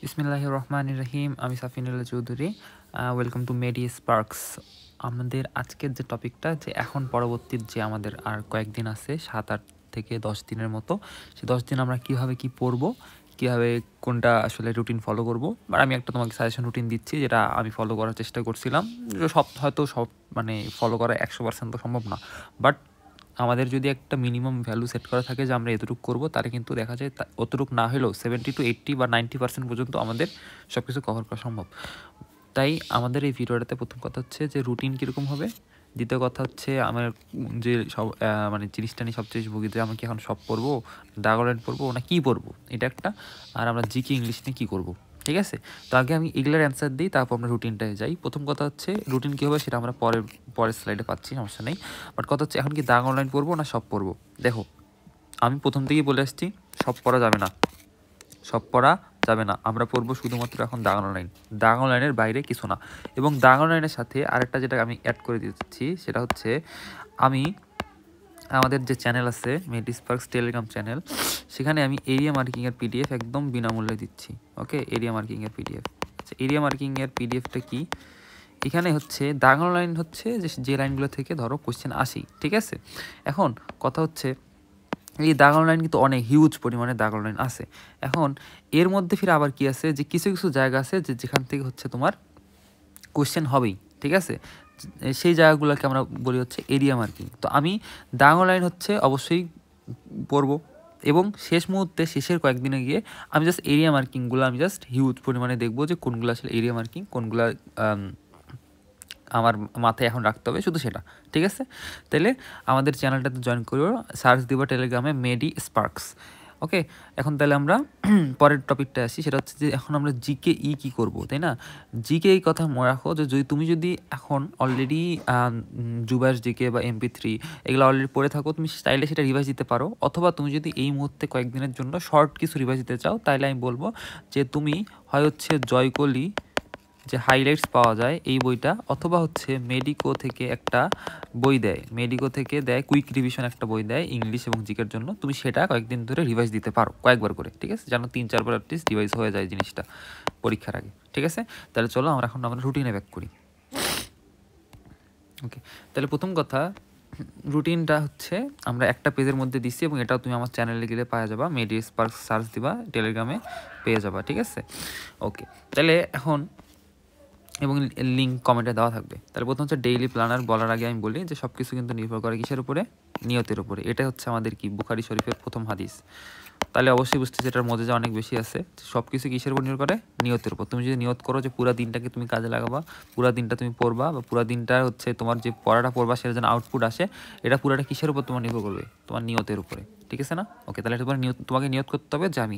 বিসমিল্লাহির রহমানির রহিম। আমি Safinullah Chowdhury. Welcome to Medi Sparks. আমাদের আজকের যে টপিকটা, যে এখন পরবর্তী যে আমাদের আর কয়েকদিন আছে, 7-8 থেকে 10 দিনের মতো, সেই 10 দিন আমরা কীভাবে কী পড়বো, কীভাবে কোনটা আসলে রুটিন ফলো করবো। আর আমি একটা তোমাকে সাজেশন রুটিন দিচ্ছি, যেটা আমি ফলো করার চেষ্টা করছিলাম। সব মানে ফলো করা 100% তো সম্ভব না, বাট আমাদের যদি একটা মিনিমাম ভ্যালু সেট করা থাকে যে আমরা এতটুকু করবো, তাহলে কিন্তু দেখা যায় অতটুকু না হলেও 70 to 80 বা 90% পর্যন্ত আমাদের সব কিছু কভার করা সম্ভব। তাই আমাদের এই ভিডিওটাতে প্রথম কথা হচ্ছে যে রুটিন কীরকম হবে, দ্বিতীয় কথা হচ্ছে আমার যে সব মানে জিনিসটা নিয়ে সবচেয়ে ভুগি, যে আমরা কি এখন সব পড়বো, ডায়াগোনাল পড়বো না কী পড়বো, এটা একটা। আর আমরা জিকে ইংলিশ নিয়ে কী করবো, ঠিক আছে? তো আগে আমি এগুলোর অ্যান্সার দিই, তারপর আমরা রুটিনটায় যাই। প্রথম কথা হচ্ছে রুটিন কী হবে সেটা আমরা পরের স্লাইডে পাচ্ছি, সমস্যা নেই। বাট কথা হচ্ছে এখন কি দাগ অনলাইন পড়বো না সব পড়বো। দেখো, আমি প্রথম থেকেই বলে আসছি, সব পড়া যাবে না, সব পড়া যাবে না। আমরা পড়বো শুধুমাত্র এখন দাগ অনলাইন, দাগ অনলাইনের বাইরে কিছু না। এবং দাগ অনলাইনের সাথে আরেকটা যেটা আমি অ্যাড করে দিচ্ছি, সেটা হচ্ছে আমি আমাদের যে চ্যানেল আছে মেডি স্পার্কস টেলিগ্রাম চ্যানেল, সেখানে আমি এরিয়া মার্কিংয়ের পিডিএফ একদম বিনামূল্যে দিচ্ছি। ওকে, এরিয়া মার্কিংয়ের পিডিএফ। আচ্ছা, এরিয়া মার্কিংয়ের পিডিএফটা কি? এখানে হচ্ছে দাগ অনলাইন হচ্ছে যে লাইনগুলো থেকে ধরো কোশ্চেন আসেই, ঠিক আছে? এখন কথা হচ্ছে এই দাগ অনলাইন কিন্তু অনেক হিউজ পরিমাণে দাগ অনলাইন আছে। এখন এর মধ্যে ফিরে আবার কি আছে, যে কিছু কিছু জায়গা আছে যেখান থেকে হচ্ছে তোমার কোশ্চেন হবেই, ঠিক আছে? সেই জায়গাগুলোকে আমরা বলি হচ্ছে এরিয়া মার্কিং। তো আমি দাগ অনলাইন হচ্ছে অবশ্যই পড়বো, এবং শেষ মুহূর্তে শেষের কয়েকদিনে গিয়ে আমি জাস্ট এরিয়া মার্কিংগুলো আমি জাস্ট হিউজ পরিমাণে দেখবো, যে কোনগুলো আসলে এরিয়া মার্কিং, কোনগুলো আমার মাথায় এখন রাখতে হবে, শুধু সেটা, ঠিক আছে? তাহলে আমাদের চ্যানেলটাতে জয়েন করো, সার্চ দিব টেলিগ্রামে মেডি স্পার্কস। ওকে, এখন তাহলে আমরা পরের টপিকটা আসি, সেটা হচ্ছে যে এখন আমরা জিকে কী করবো, তাই না? জিকে এই কথা মনে রাখো, যে তুমি যদি এখন অলরেডি জুবাস জিকে বা MP3 এগুলো অলরেডি পড়ে থাকো, তুমি চাইলে সেটা রিভাইজ দিতে পারো। অথবা তুমি যদি এই মুহূর্তে কয়েকদিনের জন্য শর্ট কিছু রিভাইজ দিতে চাও, তাহলে আমি বলবো যে তুমি হয় হচ্ছে জয়কলি যে হাইলাইটস পাওয়া যায় এই বইটা, অথবা হচ্ছে মেডিকো থেকে একটা বই দেয়, মেডিকো থেকে দেয় কুইক রিভিশন একটা বই দেয় ইংলিশ এবং জিকের জন্য, তুমি সেটা কয়েকদিন ধরে রিভাইজ দিতে পারো, কয়েকবার করে, ঠিক আছে? যেন 3-4 বার অ্যাটলিস্ট রিভাইজ হয়ে যায় জিনিসটা পরীক্ষার আগে, ঠিক আছে? তাহলে চলো আমরা রুটিনে ব্যাক করি। ওকে, তাহলে প্রথম কথা, রুটিনটা হচ্ছে আমরা একটা পেজের মধ্যে দিচ্ছি, এবং এটাও তুমি আমার চ্যানেলে গেলে পাওয়া যাবা, মেডি স্পার্কস সার্চ দিবা, টেলিগ্রামে পেয়ে যাবা, ঠিক আছে? ওকে, তাহলে এখন, এবং লিঙ্ক কমেন্টে দেওয়া থাকবে। তাহলে প্রথম হচ্ছে ডেইলি প্ল্যানার। বলার আগে আমি বলি যে সব কিছু কিন্তু নির্ভর করে কিসের উপরে? নিয়তের উপরে। এটা হচ্ছে আমাদের কি বুখারী শরীফের প্রথম হাদিস। তাহলে অবশ্যই বুঝতেছি এটার মধ্যে যে অনেক বেশি আছে। সব কিছু কিসের উপর নির্ভর করে? নিয়তের উপর। তুমি যদি নিয়ত করো যে পুরা দিনটাকে তুমি কাজে লাগাবা, পুরা দিনটা তুমি পড়বা, বা পুরা দিনটা হচ্ছে তোমার যে পড়াটা পড়বা সেটা যেন আউটপুট আসে, এটা পুরাটা কিসের উপর তোমার নির্ভর করবে? তোমার নিয়তের উপরে, ঠিক আছে না? ওকে, তাহলে তোমাকে নিয়ত করতে হবে যে আমি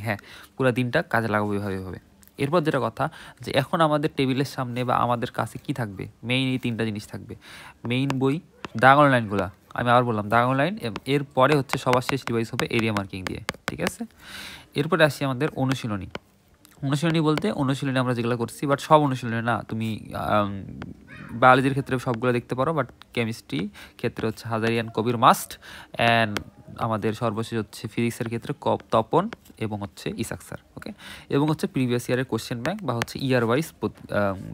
পুরা দিনটা কাজে লাগাবো এভাবে। এরপর যেটা কথা, যে এখন আমাদের টেবিলের সামনে বা আমাদের কাছে কি থাকবে? মেইন এই 3টা জিনিস থাকবে। মেইন বই, দাগ অনলাইনগুলো, আমি আবার বললাম দাগ অনলাইন, এরপরে হচ্ছে সবার শেষ ডিভাইস হবে এরিয়া মার্কিং দিয়ে, ঠিক আছে? এরপরে আসি আমাদের অনুশীলনী। অনুশীলনী বলতে অনুশীলনী আমরা যেগুলো করছি, বাট সব অনুশীলনী না। তুমি বায়োলজির ক্ষেত্রে সবগুলো দেখতে পারো, বাট কেমিস্ট্রি ক্ষেত্রে হচ্ছে হাজারি অ্যান্ড কবির মাস্ট, অ্যান্ড আমাদের সর্বশেষ হচ্ছে ফিজিক্সের ক্ষেত্রে তপন এবং হচ্ছে ইসাক স্যার। ওকে, এবং হচ্ছে প্রিভিয়াস ইয়ারের কোশ্চেন ব্যাংক বা হচ্ছে ইয়ার ওয়াইজ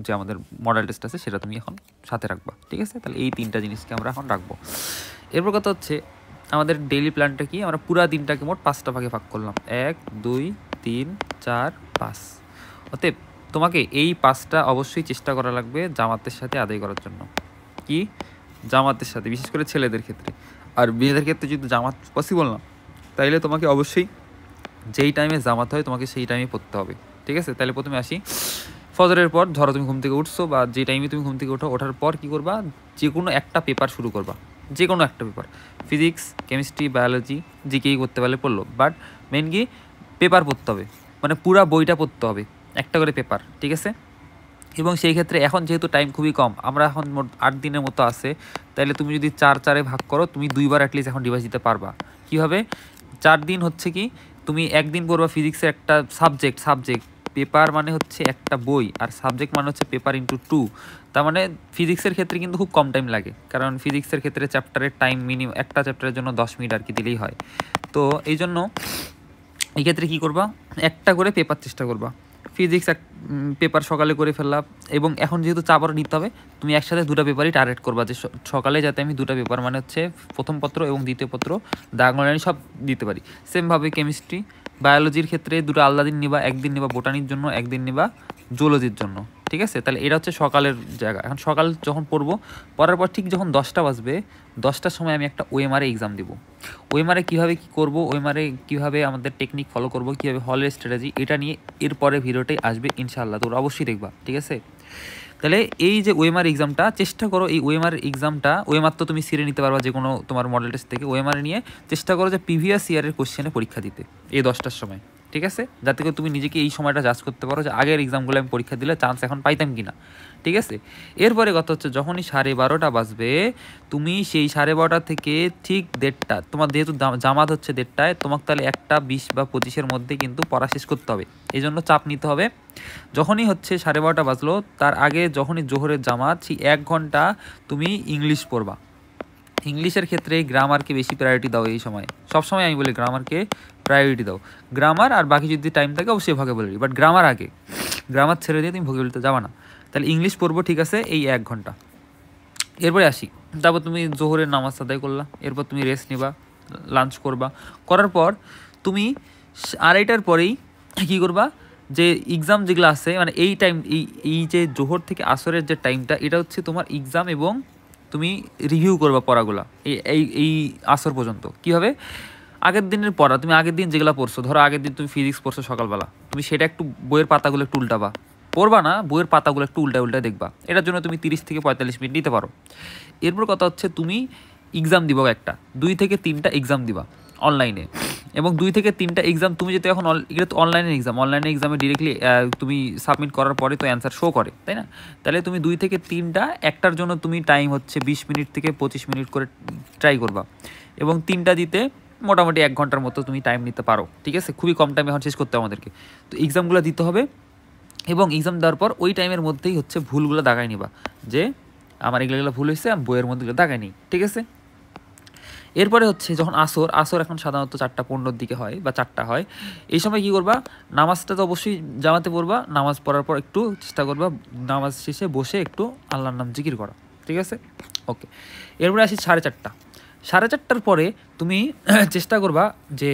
যে আমাদের মডেল টেস্ট আছে সেটা তুমি এখন সাথে রাখবা, ঠিক আছে? তাহলে এই 3টা জিনিসকে আমরা এখন রাখবো। এরপর কথা হচ্ছে আমাদের ডেইলি প্ল্যানটা কি? আমরা পুরা দিনটাকে মোট 5টা ভাগে ভাগ করলাম, 1, 2, 3, 4, 5। অতএব তোমাকে এই 5টা অবশ্যই চেষ্টা করা লাগবে জামাতের সাথে আদায় করার জন্য। কি? জামাতের সাথে, বিশেষ করে ছেলেদের ক্ষেত্রে। আর মেয়েদের ক্ষেত্রে যদি জামাত পসিবল না, তাইলে তোমাকে অবশ্যই যেই টাইমে জামাত হয় তোমাকে সেই টাইমে পড়তে হবে, ঠিক আছে? তাহলে প্রথমে আসি ফজরের পর। ধরো তুমি ঘুম থেকে উঠছো, বা যে টাইমে তুমি ঘুম থেকে ওঠার পর কী করবা? যে কোনো একটা পেপার শুরু করবা, যে কোনো একটা paper, physics, chemistry, biology, GKE করতে পারলে পড়লো, বাট মেন কি পেপার পড়তে হবে, মানে পুরা বইটা পড়তে হবে, একটা করে পেপার, ঠিক আছে? এবং সেই ক্ষেত্রে এখন যেহেতু টাইম খুবই কম, আমরা এখন মোট 8 দিনের মতো আছে, তাহলে তুমি যদি 4-4-এ ভাগ করো, তুমি 2বার অ্যাটলিস্ট এখন ডিভাইস দিতে পারবা। কীভাবে? 4 দিন হচ্ছে কি, তুমি একদিন পড়বা ফিজিক্সের একটা সাবজেক্ট, পেপার মানে হচ্ছে একটা বই, আর সাবজেক্ট মানে হচ্ছে পেপার ইন্টু 2। তার মানে ফিজিক্সের ক্ষেত্রে কিন্তু খুব কম টাইম লাগে, কারণ ফিজিক্সের ক্ষেত্রে চ্যাপ্টারের টাইম মিনিমাম একটা চ্যাপ্টারের জন্য 10 মিনিট আর কি দিলেই হয়। তো এই জন্য এই ক্ষেত্রে কী করবা? একটা করে পেপার চেষ্টা করবা। ফিজিক্স এক পেপার সকালে করে ফেললাম, এবং এখন যেহেতু চাপ আরও নিতে হবে, তুমি একসাথে দুটো পেপারই টার্গেট করবা যে সকালে যাতে আমি দুটো পেপার মানে হচ্ছে প্রথম পত্র এবং দ্বিতীয় পত্র ডায়াগোনালি সব দিতে পারি। সেমভাবে কেমিস্ট্রি বায়োলজির ক্ষেত্রে দুটো আলাদা দিন নিবা, একদিন নিবা বোটানির জন্য, একদিন নিবা জুলজির জন্য, ঠিক আছে? তাহলে এটা হচ্ছে সকালের জায়গা। এখন সকাল যখন পড়বো, পড়ার পর ঠিক যখন 10টা বাজবে, 10টার সময় আমি একটা ওএমআরএ এক্সাম দিব। ওএমআরএ কীভাবে কী করবো, ওএমআরএ কীভাবে আমাদের টেকনিক ফলো করবো, কীভাবে হলের স্ট্র্যাটেজি, এটা নিয়ে এরপরে ভিডিওটাই আসবে ইনশাআল্লাহ, তোমরা অবশ্যই দেখবা, ঠিক আছে? তাহলে এই যে ওএমআর এক্সামটা চেষ্টা করো, এই ওএমআর এক্সামটা, ওএমআর তো তুমি সিরে নিতে পারবা যে কোনো তোমার মডেল টেস্ট থেকে, ওএমআর নিয়ে চেষ্টা করো যে প্রিভিয়াস ইয়ারের কোশ্চেনে পরীক্ষা দিতে এই 10টার সময়, ঠিক আছে? যাতে করে তুমি নিজেকে এই সময়টা জাজ করতে পারো যে আগের এক্সামগুলো আমি পরীক্ষা দিলে চান্স এখন পাইতাম কি না, ঠিক আছে? এরপরে কথা হচ্ছে যখনই 12:30 বাজবে, তুমি সেই 12:30 থেকে ঠিক 1:30, তোমার যেহেতু জামাত হচ্ছে 1:30, তোমাকে তাহলে 1:20 বা 25-এর মধ্যে কিন্তু পড়া শেষ করতে হবে। এই জন্য চাপ নিতে হবে। যখনই হচ্ছে 12:30 বাজলো, তার আগে যখনই জোহরের জামাত, সেই 1 ঘন্টা তুমি ইংলিশ পড়বা। ইংলিশের ক্ষেত্রে গ্রামারকে বেশি প্রায়োরিটি দাও এই সময়। সবসময় আমি বলি গ্রামারকে প্রায়োরিটি দাও। গ্রামার আর বাকি যদি টাইম থাকে অবশ্যই ভোকাবুলারি, বাট গ্রামার আগে, গ্রামার ছেড়ে দিয়ে তুমি ভোকাবুলারিতে যাবা না। তাহলে ইংলিশ পড়বো, ঠিক আছে, এই 1 ঘন্টা। এরপরে আসি, তারপর তুমি জোহরের নামাজ আদায় করলা, এরপর তুমি রেস্ট নিবা, লাঞ্চ করবা, করার পর তুমি 2:30টার পরেই কী করবা, যে এক্সাম যেগুলো আছে মানে এই টাইম, এই যে জোহর থেকে আসরের যে টাইমটা, এটা হচ্ছে তোমার এক্সাম এবং তুমি রিভিউ করবা পড়াগুলা এই আসর পর্যন্ত। কীভাবে? আগের দিনের পড়া, তুমি আগের দিন যেগুলো পড়ছো, ধরো আগের দিন তুমি ফিজিক্স পড়ছো সকালবেলা, তুমি সেটা একটু বইয়ের পাতাগুলো একটু উল্টাবা, পড়বা না, বইয়ের পাতাগুলো একটু উল্টা দেখবা। এটার জন্য তুমি 30 থেকে 45 মিনিট নিতে পারো। এরপর কথা হচ্ছে তুমি এক্সাম দিবা, একটা 2 থেকে 3টা এক্সাম দিবা অনলাইনে, এবং 2 থেকে 3টা এক্সাম তুমি যেহেতু এখন এটা তো অনলাইনের এক্সাম, অনলাইনের এক্সামে ডিরেক্টলি তুমি সাবমিট করার পরে তো অ্যান্সার শো করে, তাই না? তাহলে তুমি 2 থেকে 3টা, একটার জন্য তুমি টাইম হচ্ছে 20 মিনিট থেকে 25 মিনিট করে ট্রাই করবা, এবং 3টা দিতে মোটামুটি 1 ঘন্টার মতো তুমি টাইম নিতে পারো, ঠিক আছে? খুবই কম টাইমে এখন শেষ করতে হবে আমাদেরকে। তো এক্সামগুলো দিতে হবে, এবং এক্সাম দেওয়ার পর ওই টাইমের মধ্যেই হচ্ছে ভুলগুলো দাগাই নিবা, যে আমার এগুলো ভুল হয়েছে, আমি বইয়ের মধ্যে দাগাই নিই, ঠিক আছে? এরপরে হচ্ছে যখন আসর এখন সাধারণত 4:15-র দিকে হয় বা 4টা হয়, এই সময় কী করবা, নামাজটা তো অবশ্যই জামাতে পড়বা, নামাজ পড়ার পর একটু চেষ্টা করবা নামাজ শেষে বসে একটু আল্লাহর নাম জিকির করা, ঠিক আছে? ওকে। এরপরে আসি 4:30। 4:30টার পরে তুমি চেষ্টা করবা যে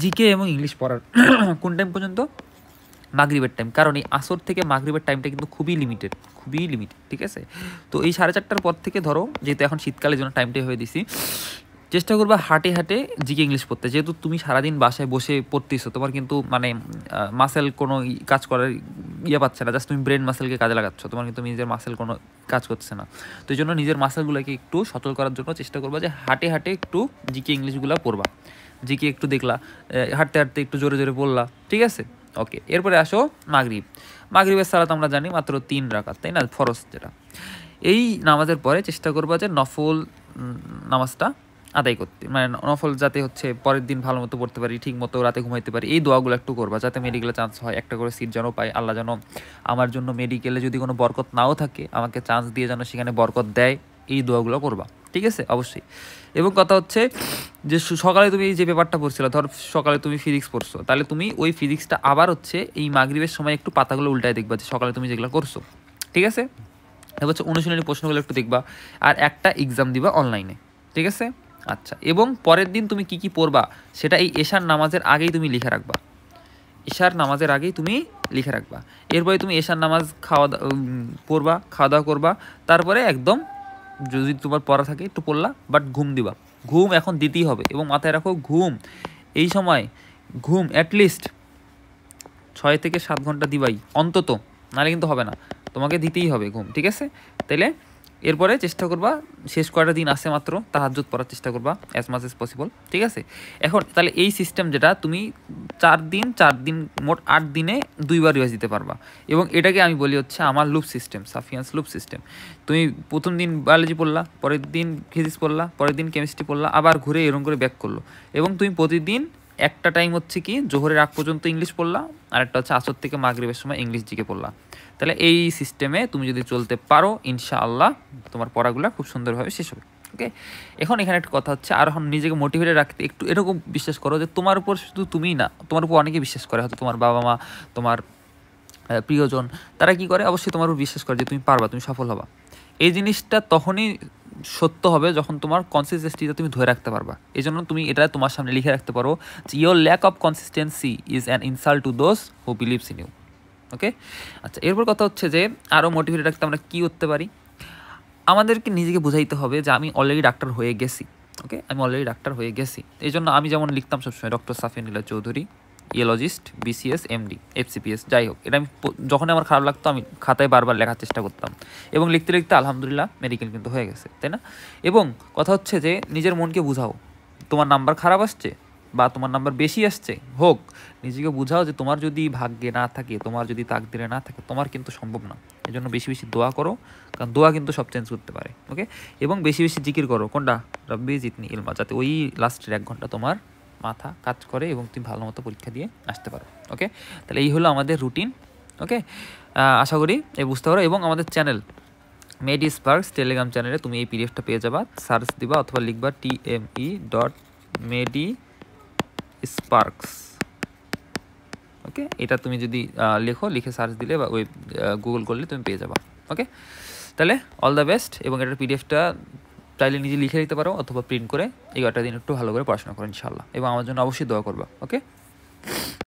জিকে এবং ইংলিশ পড়ার। কোন টাইম পর্যন্ত? মাগরিবের টাইম। কারণ এই আসর থেকে মাগরিবের টাইমটা কিন্তু খুবই লিমিটেড, ঠিক আছে? তো এই 4:30টার পর থেকে ধরো, যেহেতু এখন শীতকালের জন্য টাইমটাই হয়ে দিছি, চেষ্টা করবা হাঁটে জিকে ইংলিশ পড়তে। যেহেতু তুমি সারাদিন বাসায় বসে পড়তেছো, তোমার কিন্তু মানে মাসেল কোনো কাজ করার পাচ্ছে না, জাস্ট তুমি ব্রেন মাসেলকে কাজে লাগাচ্ছ, তোমার কিন্তু নিজের মাসেল কোনো কাজ করছে না। তো এই জন্য নিজের মাসেলগুলোকে একটু সচল করার জন্য চেষ্টা করবা যে হাঁটে একটু জিকে ইংলিশগুলো পড়বা। জিকে একটু দেখলা, হাঁটতে একটু জোরে জোরে পড়লা, ঠিক আছে? ওকে। এরপরে আসো মাগরিবের সালাত আমরা জানি মাত্র 3 রাকাত, তাই না? ফরজ যেটা। এই নামাজের পরে চেষ্টা করবা যে নফল নামাজটা আদায় করতে, মানে নফল যাতে হচ্ছে পরের দিন ভালো মতো পড়তে পারি, ঠিক মতো রাতে ঘুমাইতে পারি, এই দোয়াগুলো একটু করবা, যাতে মেডিকেলে চান্স হয়, একটা করে সিট যেন পাই, আল্লাহ যেন আমার জন্য মেডিকেলে যদি কোনো বরকত নাও থাকে, আমাকে চান্স দিয়ে যেন সেখানে বরকত দেয়, এই দোয়াগুলো করবা, ঠিক আছে? অবশ্যই। এবং কথা হচ্ছে যে সকালে তুমি যে পেপারটা পড়ছিলে, ধর সকালে তুমি ফিজিক্স পড়ছো, তাহলে তুমি ওই ফিজিক্সটা আবার হচ্ছে এই মাগরিবের সময় একটু পাতাগুলো উল্টায় দেখবা, যে সকালে তুমি যেগুলো করছো, ঠিক আছে? এবার হচ্ছে অনুশীলনী প্রশ্নগুলো একটু দেখবা, আর একটা এক্সাম দিবা অনলাইনে, ঠিক আছে? আচ্ছা। এবং পরের দিন তুমি কি পড়বা সেটা এই এশার নামাজের আগেই তুমি লিখে রাখবা, এরপরে তুমি এশার নামাজ পড়বা, খাওয়া দাওয়া করবা, তারপরে একদম যদি তোমার পড়া থাকে একটু পড়লা, বাট ঘুম দিবা। ঘুম এখন দিতেই হবে, এবং মাথায় রাখো ঘুম এই সময় অ্যাটলিস্ট 6 থেকে 7 ঘন্টা দিবাই অন্তত, নাহলে কিন্তু হবে না, তোমাকে দিতেই হবে ঘুম, ঠিক আছে? তাইলে এরপরে চেষ্টা করবা, শেষ কয়টা দিন আসে মাত্র, তাহাজ্জুদ পড়ার চেষ্টা করবা অ্যাজ মাচ এজ পসিবল, ঠিক আছে? এখন তাহলে এই সিস্টেম যেটা তুমি 4 দিন মোট 8 দিনে 2বার রিভাইজ দিতে পারবা, এবং এটাকে আমি বলি হচ্ছে আমার লুপ সিস্টেম, সাফিয়ান্স লুপ সিস্টেম। তুমি প্রথম দিন বায়োলজি পড়লা, পরের দিন ফিজিক্স পড়লা, পরের দিন কেমিস্ট্রি পড়লা, আবার ঘুরে এরকম করে ব্যাক করলো, এবং তুমি প্রতিদিন একটা টাইম হচ্ছে কি জোহরের আগ পর্যন্ত ইংলিশ পড়লা, আর একটা হচ্ছে আসর থেকে মাগরিবের সময় ইংলিশ জিকে পড়লা। তাহলে এই সিস্টেমে তুমি যদি চলতে পারো, ইনশাআল্লাহ তোমার পড়াগুলো খুব সুন্দরভাবে শেষ হবে। ওকে, এখন এখানে একটা কথা হচ্ছে, আর এখন নিজেকে মোটিভেটেড রাখতে একটু এরকম বিশ্বাস করো যে তোমার উপর শুধু তুমিই না, তোমার উপর অনেকেই বিশ্বাস করে, হয়তো তোমার বাবা মা, তোমার প্রিয়জন, তারা কি করে, অবশ্যই তোমার উপর বিশ্বাস করে যে তুমি পারবা, তুমি সফল হবা। এই জিনিসটা তখনই সত্য হবে যখন তোমার কনসিস্টেন্সিটা তুমি ধরে রাখতে পারবা। এই জন্য তুমি এটা তোমার সামনে লিখে রাখতে পারো যে your lack of consistency is an insult to those who believes in you. Okay, আচ্ছা, এরপর কথা হচ্ছে যে আরও মোটিভেটেড রাখতে আমরা কী করতে পারি। আমাদেরকে নিজেকে বোঝাইতে হবে যে আমি অলরেডি ডাক্তার হয়ে গেছি। ওকে, আমি অলরেডি ডাক্তার হয়ে গেছি। এই জন্য আমি যেমন লিখতাম সবসময় doctor Safiyanullah Chowdhury, urologist, BCS, MD, FCPS, যাই হোক, এটা আমি যখনই আমার খারাপ লাগতো আমি খাতায় বারবার লেখার চেষ্টা করতাম, এবং লিখতে লিখতে আলহামদুলিল্লাহ মেডিকেল কিন্তু হয়ে গেছে, তাই না? এবং কথা হচ্ছে যে নিজের মনকে বুঝাও, তোমার নাম্বার খারাপ আসছে বা তোমার নাম্বার বেশি আসছে হোক, নিজেকে বুঝাও যে তোমার যদি ভাগ্যে না থাকে, তোমার যদি তাকদিরে না থাকে, তোমার কিন্তু সম্ভব না। এই জন্য বেশি বেশি দোয়া করো, কারণ দোয়া কিন্তু সব চেঞ্জ করতে পারে। ওকে, এবং বেশি বেশি জিকির করো, কোনটা, রব্বি জিতনি ইলমা, যাতে ওই লাস্টের 1 ঘন্টা তোমার মাথা কাজ করে এবং তুমি ভালো মতো পরীক্ষা দিয়ে আসতে পারো। ওকে, তাহলে এই হলো আমাদের রুটিন। ওকে, আশা করি এই বুঝতে পারো। এবং আমাদের চ্যানেল মেডি স্পার্কস টেলিগ্রাম চ্যানেলে তুমি এই পিডিএফটা পেয়ে যাবা, সার্চ দিবা অথবা লিখবা TME.medi স্পার্কস। ওকে, এটা তুমি যদি লিখে সার্চ দিলে বা ওই গুগল করলে তুমি পেয়ে যাবা। ওকে, তাহলে অল দ্য বেস্ট। এবং এটার পিডিএফটা চাইলে নিজে লিখে দিতে পারো অথবা প্রিন্ট করে এই 1টা দিন একটু ভালো করে পড়াশোনা করো ইনশাল্লাহ, এবং আমার জন্য অবশ্যই দোয়া করবা। ওকে।